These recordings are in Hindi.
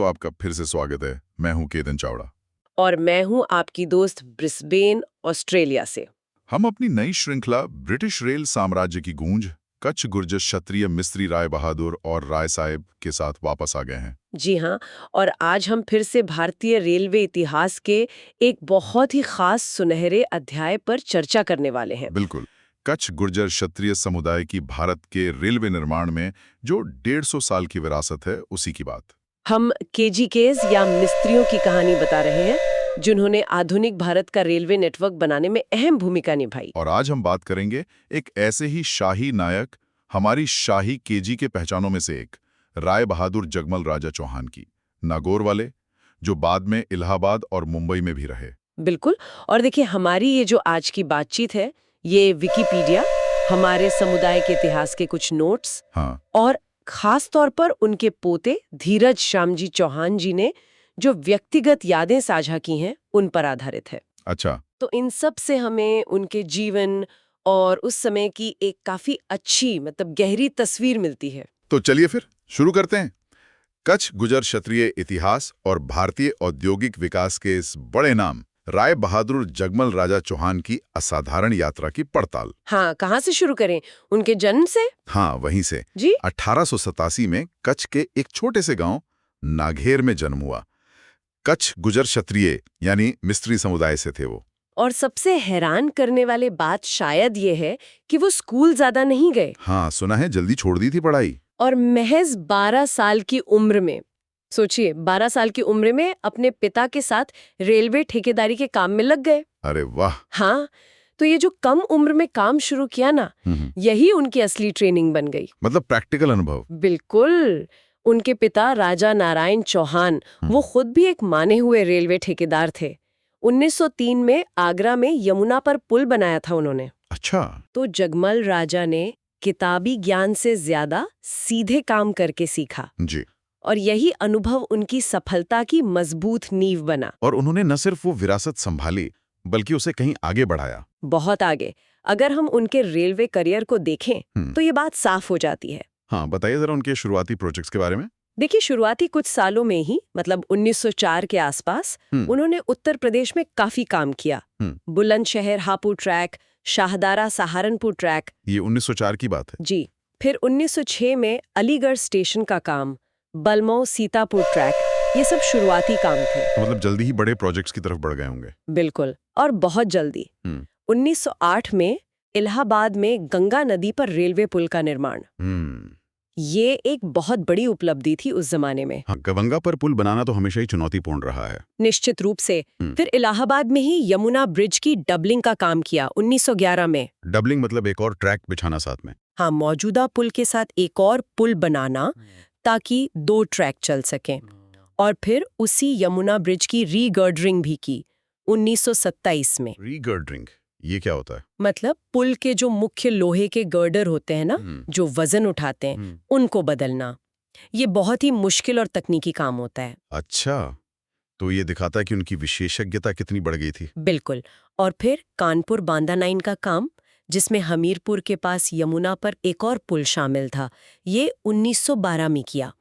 आपका फिर से स्वागत है। मैं हूं केतन चावड़ा। और मैं हूं आपकी दोस्त ब्रिस्बेन, ऑस्ट्रेलिया से। हम अपनी नई श्रृंखला ब्रिटिश रेल साम्राज्य की गूंज, कच्छ गुर्जर क्षत्रिय मिस्त्री राय बहादुर और राय साहेब के साथ वापस आ गए हैं। जी हाँ, और आज हम फिर से भारतीय रेलवे इतिहास के एक बहुत ही खास सुनहरे अध्याय पर चर्चा करने वाले हैं। बिल्कुल। कच्छ गुर्जर क्षत्रिय समुदाय की भारत के रेलवे निर्माण में जो 150 साल की विरासत है, उसी की बात। हम केजीकेज या मिस्त्रियों की कहानी बता रहे हैं, जिन्होंने आधुनिक भारत का रेलवे नेटवर्क बनाने में अहम भूमिका निभाई। और आज हम बात करेंगे एक ऐसे ही शाही नायक, हमारी शाही केजी के पहचानों में से एक, राय बहादुर जगमल राजा चौहान की, नागौर वाले, जो बाद में इलाहाबाद और मुंबई में भी रहे। बिल्कुल। और देखिए, हमारी ये जो आज की बातचीत है, ये विकिपीडिया, हमारे समुदाय के इतिहास के कुछ नोट्स, हाँ, और खास तौर पर उनके पोते धीरज श्यामजी चौहान जी ने जो व्यक्तिगत यादें साझा की हैं, उन पर आधारित है। अच्छा। तो इन सब से हमें उनके जीवन और उस समय की एक काफी अच्छी, मतलब गहरी तस्वीर मिलती है। तो चलिए फिर शुरू करते हैं। कच्छ गुर्जर क्षत्रिय इतिहास और भारतीय औद्योगिक विकास के इस बड़े नाम राय बहादुर जगमल राजा चौहान की असाधारण यात्रा की पड़ताल। हाँ, कहाँ से शुरू करें? उनके जन्म से? हाँ, वहीं से। जी। 1887 में कच्छ के एक छोटे से गांव नाघेर में जन्म हुआ। कच्छ गुर्जर क्षत्रिय यानी मिस्त्री समुदाय से थे वो। और सबसे हैरान करने वाली बात शायद ये है कि वो स्कूल ज्यादा नहीं गए। हाँ, सुना है जल्दी छोड़ दी थी पढ़ाई। और महज 12 साल की उम्र में, सोचिए, 12 साल की उम्र में अपने पिता के साथ रेलवे ठेकेदारी के काम में लग गए। अरे वाह। हाँ, तो ये जो कम उम्र में काम शुरू किया ना, यही उनकी असली ट्रेनिंग बन गई। मतलब प्रैक्टिकल अनुभव। बिल्कुल। उनके पिता राजा नारायण चौहान, वो खुद भी एक माने हुए रेलवे ठेकेदार थे। 1903 में आगरा में यमुना पर पुल बनाया था उन्होंने। अच्छा। तो जगमल राजा ने किताबी ज्ञान से ज्यादा सीधे काम करके सीखा, जी। और यही अनुभव उनकी सफलता की मजबूत नींव बना। और उन्होंने न सिर्फ वो विरासत संभाली, बल्कि उसे कहीं आगे बढ़ाया। बहुत आगे। अगर हम उनके रेलवे करियर को देखें तो ये बात साफ हो जाती है। हाँ, बताइए जरा उनके शुरुआती प्रोजेक्ट्स के बारे में। देखिए, शुरुआती कुछ सालों में ही, मतलब 1904 के आसपास, उन्होंने उत्तर प्रदेश में काफी काम किया। Bulandshahr Hapur track, Shahdara Saharanpur track. ये 1904 की बात है। जी। फिर 1906 में अलीगढ़ स्टेशन का काम, बलमऊ सीतापुर ट्रैक, ये सब शुरुआती काम थे। तो मतलब जल्दी ही बड़े प्रोजेक्ट्स की तरफ बढ़ गए होंगे। बिल्कुल, और बहुत जल्दी। 1908 में इलाहाबाद में गंगा नदी पर रेलवे पुल का निर्माण। ये एक बहुत बड़ी उपलब्धि थी उस जमाने में। हाँ, गंगा पर पुल बनाना तो हमेशा ही चुनौतीपूर्ण रहा है। निश्चित रूप से। फिर इलाहाबाद में ही यमुना ब्रिज की डबलिंग का काम किया 1911 में। डबलिंग मतलब एक और ट्रैक बिछाना साथ में। हाँ, मौजूदा पुल के साथ एक और पुल बनाना ताकि 2 ट्रैक चल सकें। और फिर उसी यमुना ब्रिज की रीगर्डरिंग भी की 1927 में। रीगर्डरिंग, ये क्या होता है? मतलब पुल के जो मुख्य लोहे के गर्डर होते हैं ना, जो वजन उठाते हैं, उनको बदलना। ये बहुत ही मुश्किल और तकनीकी काम होता है। अच्छा, तो ये दिखाता है कि उनकी विशेषज्ञता कितनी बढ़ गई थी। बिल्कुल। और फिर कानपुर बांदा लाइन का काम, जिसमें हमीरपुर के पास यमुना पर एक और पुल शामिल था, ये 1912 में किया।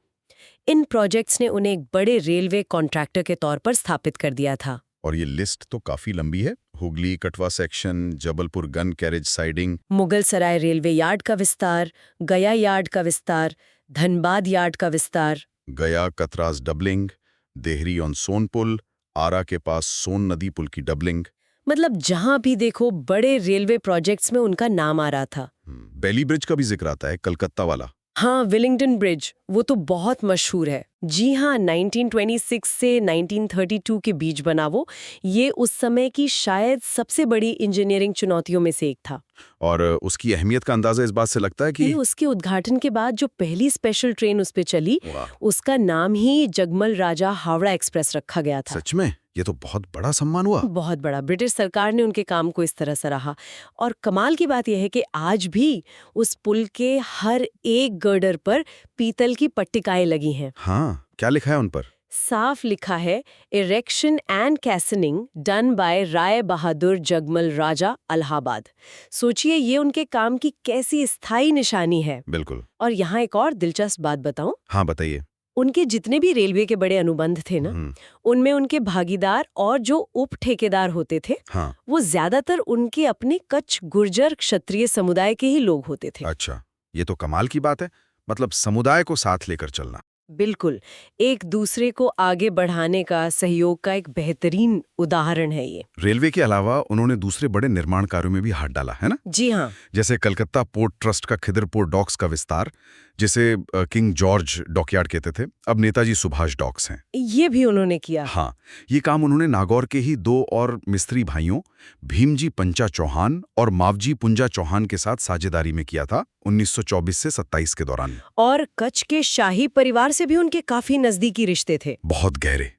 इन प्रोजेक्ट्स ने उन्हें एक बड़े रेलवे कॉन्ट्रैक्टर के तौर पर स्थापित कर दिया था। और ये लिस्ट तो काफी लंबी है। Hooghly Katwa section, Jabalpur gun carriage siding, Mughal Sarai railway yard का विस्तार, गया यार्ड का विस्तार, धनबाद यार्ड का विस्तार, गया कतरास डबलिंग, देहरी ऑन सोन पुल, आरा के पास सोन नदी पुल की डबलिंग। मतलब जहां भी देखो बड़े रेलवे प्रोजेक्ट्स में उनका नाम आ रहा था। बेली ब्रिज का भी जिक्र आता है, कलकत्ता वाला। हाँ, विलिंगडन ब्रिज, वो तो बहुत मशहूर है। जी हाँ, 1926 से 1932 के बीच बना वो। ये उस समय की शायद सबसे बड़ी इंजीनियरिंग चुनौतियों में से एक था। और उसकी अहमियत का अंदाजा इस बात से लगता है कि उसके उद्घाटन के बाद जो पहली स्पेशल ट्रेन उस पे चली, उसका नाम ही जगमल राजा हावड़ा एक्सप्रेस रखा गया था। सच में? ये तो बहुत बड़ा सम्मान हुआ। बहुत बड़ा। ब्रिटिश सरकार ने उनके काम को इस तरह सराहा। और कमाल की बात यह है कि आज भी उस पुल के हर एक गर्डर पर पीतल की पट्टिकाएं लगी हैं। हाँ, क्या लिखा है उन पर? साफ लिखा है, erection and कैसनिंग done by Rai Bahadur Jagmal राजा इलाहाबाद। सोचिए, ये उनके काम की कैसी स्थायी निशानी है। बिल्कुल। और यहाँ एक और दिलचस्प बात बताऊं? हाँ, बताइए। उनके जितने भी रेलवे के बड़े अनुबंध थे ना, उनमें उनके भागीदार और जो उप ठेकेदार होते थे, हाँ। वो ज्यादातर उनके अपने कच्छ गुर्जर क्षत्रिय समुदाय के ही लोग होते थे। अच्छा, ये तो कमाल की बात है। मतलब समुदाय को साथ लेकर चलना। बिल्कुल, एक दूसरे को आगे बढ़ाने का, सहयोग का एक बेहतरीन उदाहरण है ये। रेलवे के अलावा उन्होंने दूसरे बड़े निर्माण कार्यों में भी हाथ डाला है ना? जी हाँ। जैसे कलकत्ता पोर्ट ट्रस्ट का खिदरपुर डॉक्स का विस्तार, जिसे किंग जॉर्ज डॉकयार्ड कहते थे, अब नेताजी सुभाष डॉक्स हैं। ये भी उन्होंने किया। हाँ, ये काम उन्होंने नागौर के ही 2 और मिस्त्री भाइयों भीमजी पंचा चौहान और मावजी पुंजा चौहान के साथ साझेदारी में किया था 1924 से 27 के दौरान। और कच्छ के शाही परिवार से भी उनके काफी नजदीकी रिश्ते थे। बहुत गहरे।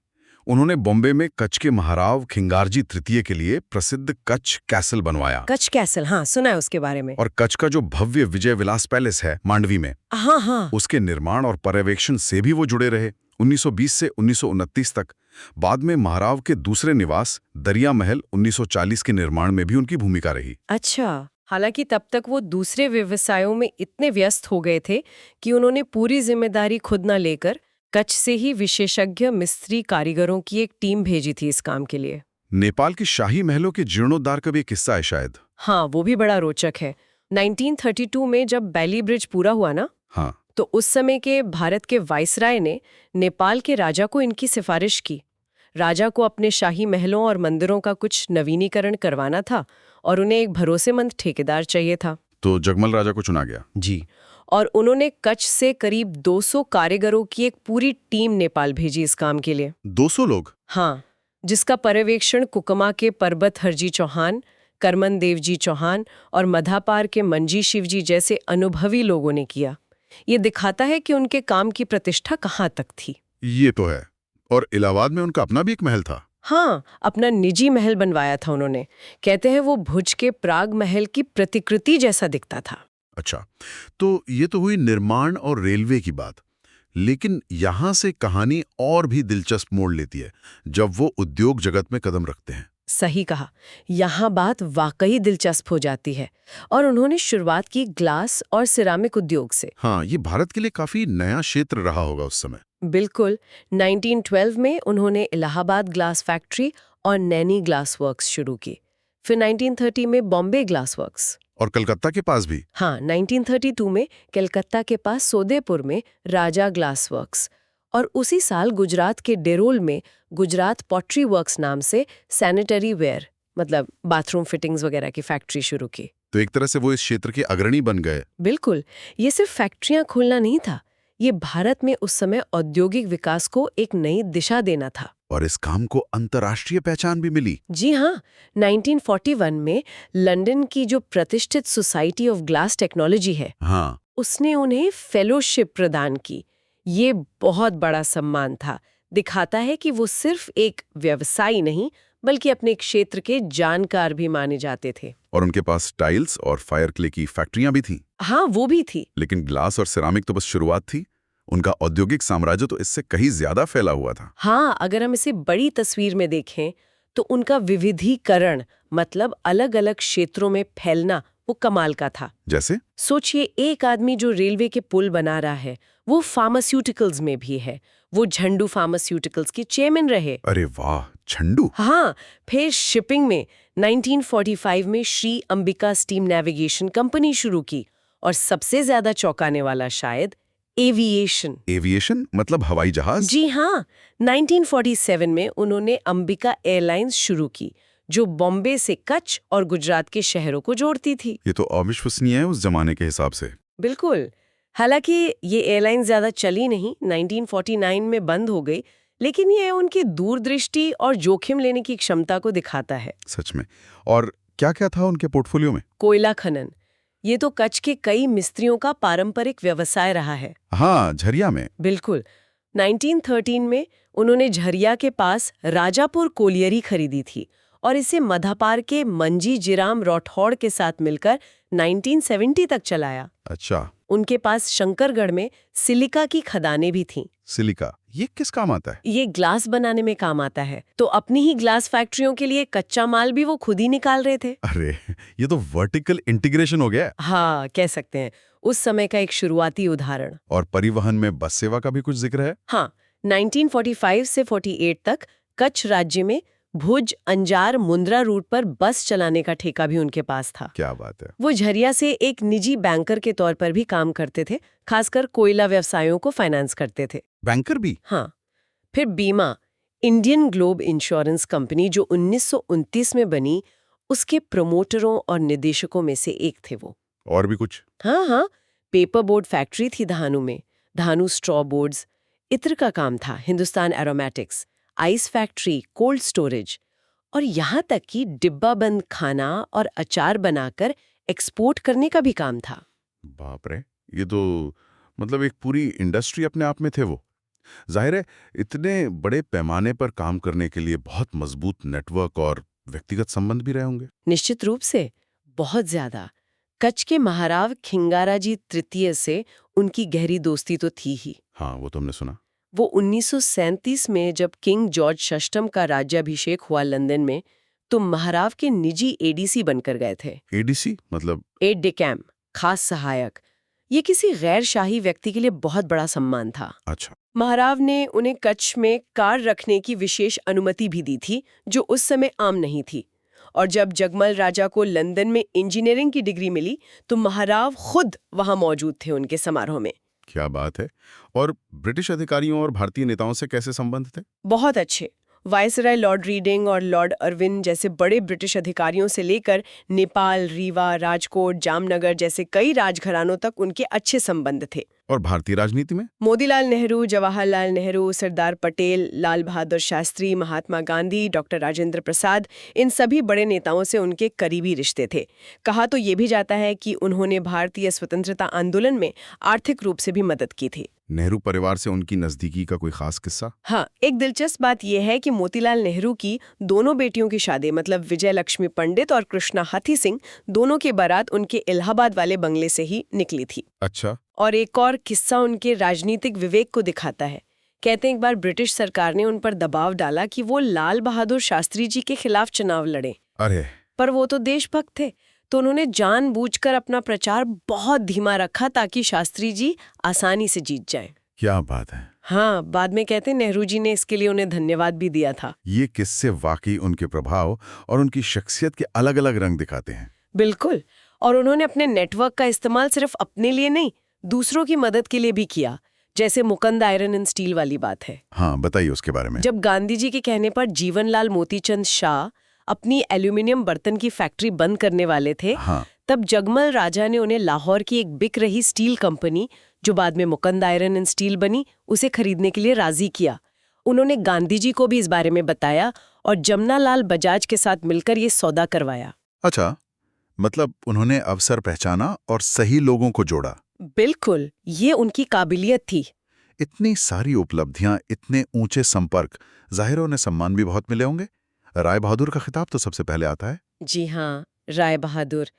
उन्होंने बॉम्बे में कच्छ के महाराव खिंगारजी तृतीय के लिए प्रसिद्ध कच्छ कैसल बनवाया। कच्छ कैसल, हाँ सुना है उसके बारे में। और कच्छ का जो भव्य विजय विलास पैलेस है मांडवी में, हाँ हाँ, उसके निर्माण और पर्यवेक्षण से भी वो जुड़े रहे 1920 से 1929 तक। बाद में महाराव के दूसरे निवास दरिया महल 1940 के निर्माण में भी उनकी भूमिका रही। अच्छा। हालांकि तब तक वो दूसरे व्यवसायों में इतने व्यस्त हो गए थे कि उन्होंने पूरी जिम्मेदारी खुद न लेकर कच्छ से ही विशेषज्ञ मिस्त्री कारीगरों की एक टीम भेजी थी इस काम के लिए। नेपाल के शाही महलों के जीर्णोद्धार का भी एक किस्सा है शायद। हाँ, वो भी बड़ा रोचक है। 1932 में जब बैली ब्रिज पूरा हुआ ना, हाँ, तो उस समय के भारत के वाइसराय ने नेपाल के राजा को इनकी सिफारिश की। राजा को अपने शाही महलों और मंदिरों का कुछ नवीनीकरण करवाना था और उन्हें एक भरोसेमंद ठेकेदार चाहिए था। तो जगमल राजा को चुना गया। जी, और उन्होंने कच्छ से करीब 200 कारीगरों की एक पूरी टीम नेपाल भेजी इस काम के लिए। 200 लोग? हाँ, जिसका पर्यवेक्षण कुकमा के परबत हरजी चौहान, करमन देवजी चौहान और मधापार के मंजी शिवजी जैसे अनुभवी लोगों ने किया। ये दिखाता है कि उनके काम की प्रतिष्ठा कहाँ तक थी। ये तो है। और इलाहाबाद में उनका अपना भी एक महल था। हाँ, अपना निजी महल बनवाया था उन्होंने। कहते हैं वो भुज के प्राग महल की प्रतिकृति जैसा दिखता था। अच्छा, तो ये तो हुई निर्माण और रेलवे की बात, लेकिन यहाँ से कहानी और भी दिलचस्प मोड़ लेती है जब वो उद्योग जगत में कदम रखते हैं। सही कहा, यहाँ बात वाकई दिलचस्प हो जाती है। और उन्होंने शुरुआत की ग्लास और सिरामिक उद्योग से। हाँ, ये भारत के लिए काफी नया क्षेत्र रहा होगा उस समय। बिल्कुल। 1912 में उन्होंने इलाहाबाद ग्लास फैक्ट्री और नैनी ग्लास वर्क्स शुरू की। फिर 1930 में बॉम्बे ग्लास वर्क्स। और कलकत्ता के पास भी। हाँ, 1932 में कलकत्ता के पास सोदेपुर में राजा ग्लास वर्क्स। और उसी साल गुजरात के डेरोल में गुजरात पॉटरी वर्क्स नाम से सैनिटरी वेयर, मतलब बाथरूम फिटिंग्स वगैरह की फैक्ट्री शुरू की। तो एक तरह से वो इस क्षेत्र के अग्रणी बन गए। बिल्कुल। ये सिर्फ फैक्ट्रियां खोलना नहीं था, ये भारत में उस समय औद्योगिक विकास को एक नई दिशा देना था। और इस काम को अंतर्राष्ट्रीय पहचान भी मिली। जी हाँ, 1941 में लंदन की जो प्रतिष्ठित सोसाइटी ऑफ ग्लास टेक्नोलॉजी है, हाँ, उसने उन्हें फेलोशिप प्रदान की। ये बहुत बड़ा सम्मान था। दिखाता है कि वो सिर्फ एक व्यवसायी नहीं, बल्कि अपने क्षेत्र के जानकार भी माने जाते थे। और उनके पास टाइल्स और फायर क्ले की फैक्ट्रियां भी थीं। हाँ, वो भी थी। लेकिन ग्लास और सिरामिक तो बस शुरुआत थी। उनका औद्योगिक साम्राज्य तो इससे कहीं ज्यादा फैला हुआ था। हाँ, अगर हम इसे बड़ी तस्वीर में देखें तो उनका विविधीकरण, मतलब अलग अलग क्षेत्रों में फैलना, वो कमाल का था। जैसे सोचिए, एक आदमी जो रेलवे के पुल बना रहा है, वो फार्मास्यूटिकल्स में भी है। वो झंडू फार्मास्यूटिकल्स के चेयरमैन रहे। अरे वाह, झंडू। हाँ, फिर शिपिंग में 1945 में Shri Ambika steam navigation company शुरू की। और सबसे ज्यादा चौंकाने वाला शायद एविएशन। एविएशन मतलब हवाई जहाज? जी हाँ, 1947 में उन्होंने अंबिका एयरलाइंस शुरू की, जो बॉम्बे से कच्छ और गुजरात के शहरों को जोड़ती थी। ये तो अविश्वसनीय है उस जमाने के हिसाब से। बिल्कुल। हालांकि ये एयरलाइन ज्यादा चली नहीं, 1949 में बंद हो गई, लेकिन ये उनकी दूरदृष्टि और जोखिम लेने की क्षमता को दिखाता है। सच में। और क्या क्या था उनके पोर्टफोलियो में? कोयला खनन, ये तो कच्छ के कई मिस्त्रियों का पारंपरिक व्यवसाय रहा है। हाँ, झरिया में। बिल्कुल। 1913 में उन्होंने झरिया के पास राजापुर कोलियरी खरीदी थी और इसे मधापार के मंजी जिराम राठौड़ के साथ मिलकर 1970 तक चलाया। अच्छा। उनके पास शंकरगढ़ में सिलिका की खदानें भी थीं। सिलिका, ये किस काम आता है? ये ग्लास बनाने में काम आता है। तो अपनी ही ग्लास फैक्ट्रियों के लिए कच्चा माल भी वो खुद ही निकाल रहे थे। अरे, ये तो वर्टिकल इंटीग्रेशन हो गया। हाँ, कह सकते हैं। उस समय का एक शुरुआती उदाहरण। और परिवहन में बस सेवा का भी कुछ जिक्र है? हाँ, 1945 से 48 तक कच्छ राज्य में भुज, अंजार, मुंद्रा रूट पर बस चलाने का ठेका भी उनके पास था। क्या बात है। वो झरिया से एक निजी बैंकर के तौर पर भी काम करते थे, खासकर कोयला व्यवसायों को फाइनेंस करते थे। बैंकर भी? हाँ। फिर बीमा, इंडियन ग्लोब इंश्योरेंस कंपनी जो 1929 में बनी, उसके प्रमोटरों और निदेशकों में से एक थे वो। और भी कुछ? हाँ, पेपर बोर्ड फैक्ट्री थी धानु में, धानु स्ट्रॉ बोर्ड्स, इत्र का काम था, Hindustan aromatics, ice factory, cold storage, और यहाँ तक कि डिब्बा बंद खाना और अचार बनाकर एक्सपोर्ट करने का भी काम था। बाप रे, ये तो मतलब एक पूरी इंडस्ट्री अपने आप में थे वो। जाहिर है इतने बड़े पैमाने पर काम करने के लिए बहुत मजबूत नेटवर्क और व्यक्तिगत संबंध भी रहे होंगे। निश्चित रूप से, बहुत ज्यादा। कच्छ के महाराव खिंगाराजी तृतीय से उनकी गहरी दोस्ती तो थी ही। हाँ, वो तो हमने सुना। वो 1937 में जब किंग जॉर्ज षष्ठम का राज्याभिषेक हुआ लंदन में, तो महाराव के निजी एडीसी बनकर गए थे। एडीसी मतलब? एड डे कैम्प, खास सहायक। ये किसी गैर शाही व्यक्ति के लिए बहुत बड़ा सम्मान था। अच्छा। महाराव ने उन्हें कच्छ में कार रखने की विशेष अनुमति भी दी थी, जो उस समय आम नहीं थी। और जब जगमल राजा को लंदन में इंजीनियरिंग की डिग्री मिली, तो महाराव खुद वहां मौजूद थे उनके समारोह में। क्या बात है। और ब्रिटिश अधिकारियों और भारतीय नेताओं से कैसे संबंध थे? बहुत अच्छे। वायसराय लॉर्ड रीडिंग और लॉर्ड अर्विन जैसे बड़े ब्रिटिश अधिकारियों से लेकर नेपाल, रीवा, राजकोट, जामनगर जैसे कई राजघरानों तक उनके अच्छे संबंध थे। और भारतीय राजनीति में? मोतीलाल नेहरू, जवाहरलाल नेहरू, सरदार पटेल, लाल बहादुर शास्त्री, महात्मा गांधी, डॉक्टर राजेंद्र प्रसाद, इन सभी बड़े नेताओं से उनके करीबी रिश्ते थे। कहा तो ये भी जाता है कि उन्होंने भारतीय स्वतंत्रता आंदोलन में आर्थिक रूप से भी मदद की थी। नेहरू परिवार से उनकी नजदीकी का कोई खास किस्सा? हाँ, एक दिलचस्प बात यह है कि मोतीलाल नेहरू की दोनों बेटियों की शादी, मतलब विजय लक्ष्मी पंडित और कृष्णा हाथी सिंह, दोनों की बारात उनके इलाहाबाद वाले बंगले से ही निकली थी। अच्छा। और एक और किस्सा उनके राजनीतिक विवेक को दिखाता है। कहते हैं एक बार ब्रिटिश सरकार ने उन पर दबाव डाला कि वो लाल बहादुर शास्त्री जी के खिलाफ चुनाव लड़ें। अरे। पर वो तो देशभक्त थे, तो उन्होंने जानबूझकर अपना प्रचार बहुत धीमा रखा ताकि शास्त्री जी आसानी से जीत जाएं। क्या बात है। हाँ, बाद में कहते हैं नेहरू जी ने इसके लिए उन्हें धन्यवाद भी दिया था। ये किस्से वाकई उनके प्रभाव और उनकी शख्सियत के अलग-अलग रंग दिखाते हैं। बिल्कुल। और उन्होंने अपने नेटवर्क का इस्तेमाल सिर्फ अपने लिए नहीं, दूसरों की मदद के लिए भी किया, जैसे मुकंद आयरन एंड स्टील वाली बात है। हाँ, बताइए उसके बारे में। जब गांधी जी के कहने पर जीवनलाल मोतीचंद शाह अपनी एल्यूमिनियम बर्तन की फैक्ट्री बंद करने वाले थे, हाँ। तब जगमल राजा ने उन्हें लाहौर की एक बिक रही स्टील कंपनी, जो बाद में मुकंद आयरन एंड स्टील बनी, उसे खरीदने के लिए राजी किया। उन्होंने गांधी जी को भी इस बारे में बताया और जमनालाल बजाज के साथ मिलकर ये सौदा करवाया। अच्छा, मतलब उन्होंने अवसर पहचाना और सही लोगों को जोड़ा। बिल्कुल, ये उनकी काबिलियत थी। इतनी सारी उपलब्धियां, इतने ऊंचे संपर्क, जाहिर है उन्हें सम्मान भी बहुत मिले होंगे। राय बहादुर का खिताब तो सबसे पहले आता है। जी हाँ, राय बहादुर।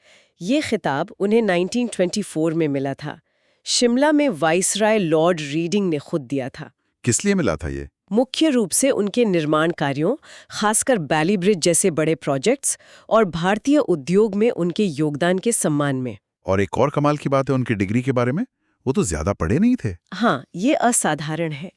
ये खिताब उन्हें 1924 में मिला था। शिमला में वाइसराय लॉर्ड रीडिंग ने खुद दिया था। किस लिए मिला था ये? मुख्य रूप से उनके निर्माण कार्यों, खासकर बैली ब्रिज जैसे बड़े प्रोजेक्ट्स और भारतीय उद्योग में उनके योगदान के सम्मान में। और एक और कमाल की बात है उनकी डिग्री के बारे में, वो तो ज्यादा पढ़े नहीं थे। हाँ, ये असाधारण है।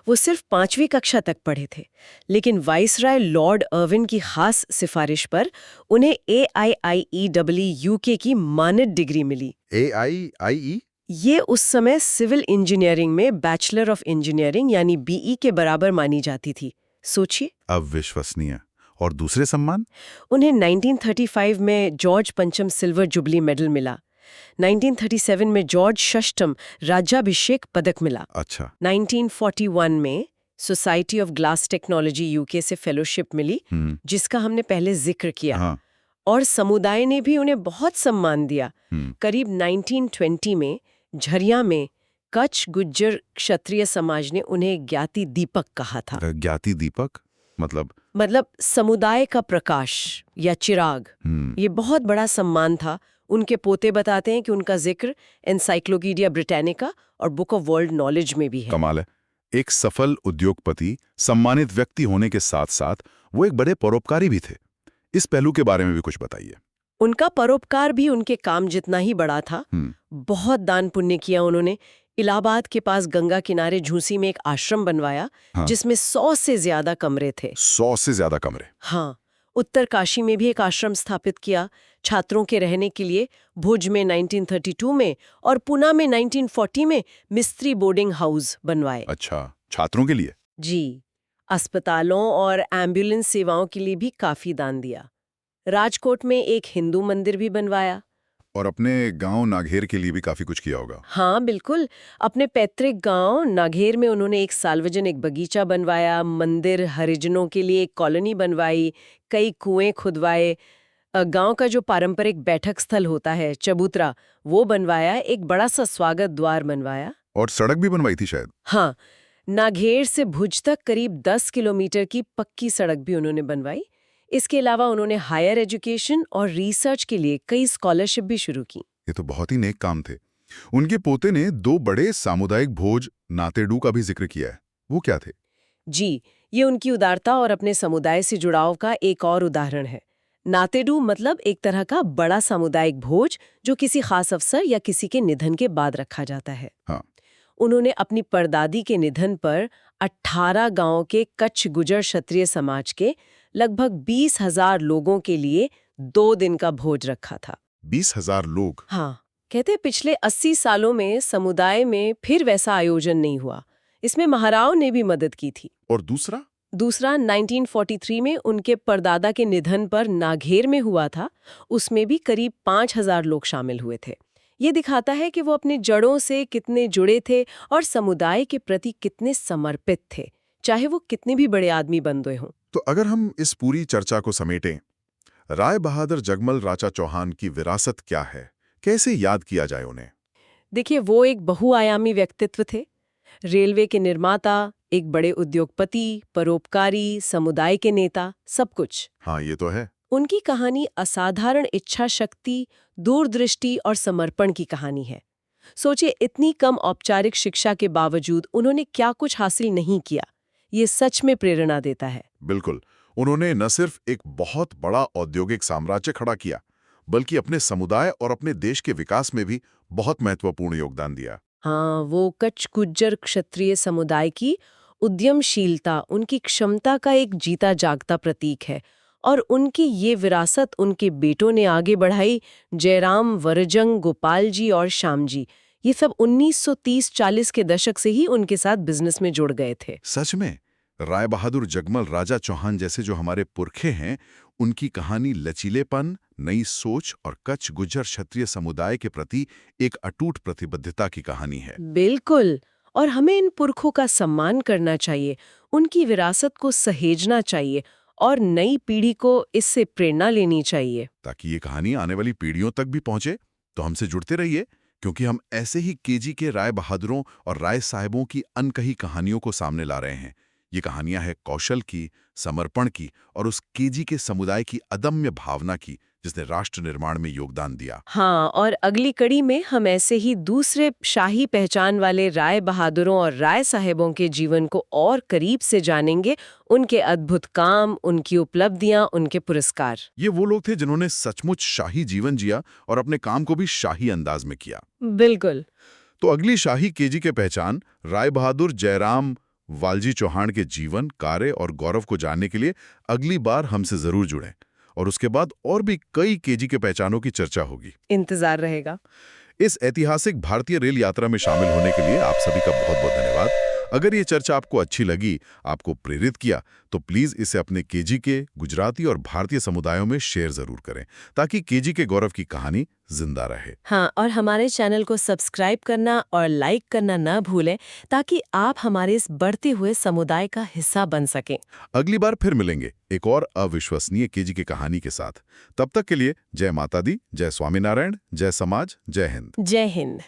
वो सिर्फ 5वीं कक्षा तक पढ़े थे, लेकिन वाइसराय लॉर्ड अर्विन की खास सिफारिश पर उन्हें AIIEEE UK की मानद डिग्री मिली। AIIE? ये उस समय सिविल इंजीनियरिंग में बैचलर ऑफ इंजीनियरिंग यानी BE के बराबर मानी जाती थी। सोचिए। अविश्वसनीय। और दूसरे सम्मान? उन्हें 1935 में जॉर्ज पंचम सिल्वर जुबली मेडल मिला। 1937 में जॉर्ज षष्ठम राज्याभिषेक पदक मिला। अच्छा। 1941 में society of glass technology UK से फेलोशिप मिली, जिसका हमने पहले जिक्र किया। हाँ। और समुदाय ने भी उन्हें बहुत सम्मान दिया। करीब 1920 में झरिया में कच्छ गुज्जर क्षत्रिय समाज ने उन्हें ज्ञाति दीपक कहा था। ज्ञाति दीपक मतलब समुदाय का प्रकाश या चिराग। ये बहुत बड़ा सम्मान था। उनके पोते बताते हैं कि उनका जिक्र एनसाइक्लोपीडिया ब्रिटानिका और बुक ऑफ वर्ल्ड नॉलेज में भी है। कमाल है। एक सफल उद्योगपति, सम्मानित व्यक्ति होने के साथ साथ वो एक बड़े परोपकारी भी थे। इस पहलू के बारे में भी कुछ बताइए। उनका परोपकार भी उनके काम जितना ही बड़ा था। बहुत दान पुण्य किया उन्होंने। इलाहाबाद के पास गंगा किनारे झूसी में एक आश्रम बनवाया, हाँ। जिसमें 100 से ज्यादा कमरे थे। 100 से ज्यादा कमरे। हाँ। उत्तरकाशी में भी एक आश्रम स्थापित किया छात्रों के रहने के लिए। भुज में 1932 में और पुणे में 1940 में मिस्त्री बोर्डिंग हाउस बनवाए। अच्छा, छात्रों के लिए? जी। अस्पतालों और एम्बुलेंस सेवाओं के लिए भी काफी दान दिया। राजकोट में एक हिंदू मंदिर भी बनवाया। और अपने गांव नाघेर के लिए भी काफी कुछ किया होगा। हाँ बिल्कुल। अपने पैतृक गांव नाघेर में उन्होंने एक सार्वजनिक बगीचा बनवाया, मंदिर, हरिजनों के लिए एक कॉलोनी बनवाई, कई कुएं खुदवाए, गांव का जो पारंपरिक बैठक स्थल होता है चबूतरा, वो बनवाया, एक बड़ा सा स्वागत द्वार बनवाया। और सड़क भी बनवाई थी शायद। हाँ, नाघेर से भुज तक करीब 10 किलोमीटर की पक्की सड़क भी उन्होंने बनवाई। इसके अलावा उन्होंने हायर एजुकेशन और रिसर्च के लिए कई स्कॉलरशिप भी शुरू की। ये तो बहुत ही नेक काम थे। उनके पोते ने 2 बड़े सामुदायिक भोज नातेडू का भी जिक्र किया है, वो क्या थे? जी, ये उनकी उदारता और अपने समुदाय से जुड़ाव का एक और उदाहरण है। नातेडू मतलब एक तरह का बड़ा सामुदायिक भोज जो किसी खास अवसर या किसी के निधन के बाद रखा जाता है। हाँ। उन्होंने अपनी परदादी के निधन पर 18 गांव के कच्छ गुजर क्षत्रिय समाज के लगभग 20,000 लोगों के लिए 2 दिन का भोज रखा था। 20,000 लोग? हाँ, कहते पिछले 80 सालों में समुदाय में फिर वैसा आयोजन नहीं हुआ। इसमें महाराव ने भी मदद की थी। और दूसरा 1943 में उनके परदादा के निधन पर नाघेर में हुआ था। उसमें भी करीब 5,000 लोग शामिल हुए थे। ये दिखाता है कि वो अपनी जड़ों से कितने जुड़े थे और समुदाय के प्रति कितने समर्पित थे, चाहे वो कितने भी बड़े आदमी बन गए हों। तो अगर हम इस पूरी चर्चा को समेटें, राय बहादुर जगमल राजा चौहान की विरासत क्या है? कैसे याद किया जाए उन्हें? देखिए, वो एक बहुआयामी व्यक्तित्व थे। रेलवे के निर्माता, एक बड़े उद्योगपति, परोपकारी, समुदाय के नेता, सब कुछ। हाँ, ये तो है। उनकी कहानी असाधारण इच्छा शक्ति, दूरदृष्टि और समर्पण की कहानी है। सोचिए, इतनी कम औपचारिक शिक्षा के बावजूद उन्होंने क्या कुछ हासिल नहीं किया। ये सच में प्रेरणा देता है। बिल्कुल। उन्होंने न सिर्फ एक बहुत बड़ा औद्योगिक साम्राज्य खड़ा किया, बल्कि अपने समुदाय और अपने देश के विकास में भी बहुत महत्वपूर्ण योगदान दिया। हाँ, वो कच्छ गुज्जर क्षत्रिय समुदाय की उद्यमशीलता, उनकी क्षमता का एक जीता जागता प्रतीक है। और उनकी ये विरासत उनके बेटों ने आगे बढ़ाई। जयराम, वरजंग, गोपाल जी और श्याम जी, ये सब 1930-40 के दशक से ही उनके साथ बिजनेस में जुड़ गए थे। सच में राय बहादुर जगमल राजा चौहान जैसे जो हमारे पुरखे हैं, उनकी कहानी लचीलेपन, नई सोच और कच्छ गुज्जर क्षत्रिय समुदाय के प्रति एक अटूट प्रतिबद्धता की कहानी है। बिल्कुल। और हमें इन पुरखों का सम्मान करना चाहिए, उनकी विरासत को सहेजना चाहिए और नई पीढ़ी को इससे प्रेरणा लेनी चाहिए। ताकि ये कहानी आने वाली पीढ़ियों तक भी पहुंचे। तो हमसे जुड़ते रहिए, क्योंकि हम ऐसे ही केजी के राय बहादुरों और राय साहिबों की अनकही कहानियों को सामने ला रहे हैं। ये कहानियां हैं कौशल की, समर्पण की और उस केजी के समुदाय की अदम्य भावना की, जिसने राष्ट्र निर्माण में योगदान दिया। हाँ, और अगली कड़ी में हम ऐसे ही दूसरे शाही पहचान वाले राय बहादुरों और राय साहेबों के जीवन को और करीब से जानेंगे, उनके अद्भुत काम, उनकी उपलब्धियां, उनके पुरस्कार। ये वो लोग थे जिन्होंने सचमुच शाही जीवन जिया और अपने काम को भी शाही अंदाज में किया। बिल्कुल। तो अगली शाही केजी के पहचान राय बहादुर जयराम वालजी चौहान के जीवन, कार्य और गौरव को जानने के लिए अगली बार हमसे जरूर जुड़ें। और उसके बाद और भी कई केजी के पहचानों की चर्चा होगी। इंतजार रहेगा। इस ऐतिहासिक भारतीय रेल यात्रा में शामिल होने के लिए आप सभी का बहुत बहुत धन्यवाद। अगर ये चर्चा आपको अच्छी लगी, आपको प्रेरित किया, तो प्लीज इसे अपने केजी के गुजराती और भारतीय समुदायों में शेयर जरूर करें, ताकि केजी के गौरव की कहानी जिंदा रहे। हाँ, और हमारे चैनल को सब्सक्राइब करना और लाइक करना न भूलें, ताकि आप हमारे इस बढ़ते हुए समुदाय का हिस्सा बन सकें। अगली बार फिर मिलेंगे एक और अविश्वसनीय केजी की कहानी के साथ। तब तक के लिए जय माता दी, जय स्वामीनारायण, जय समाज, जय हिंद। जय हिंद।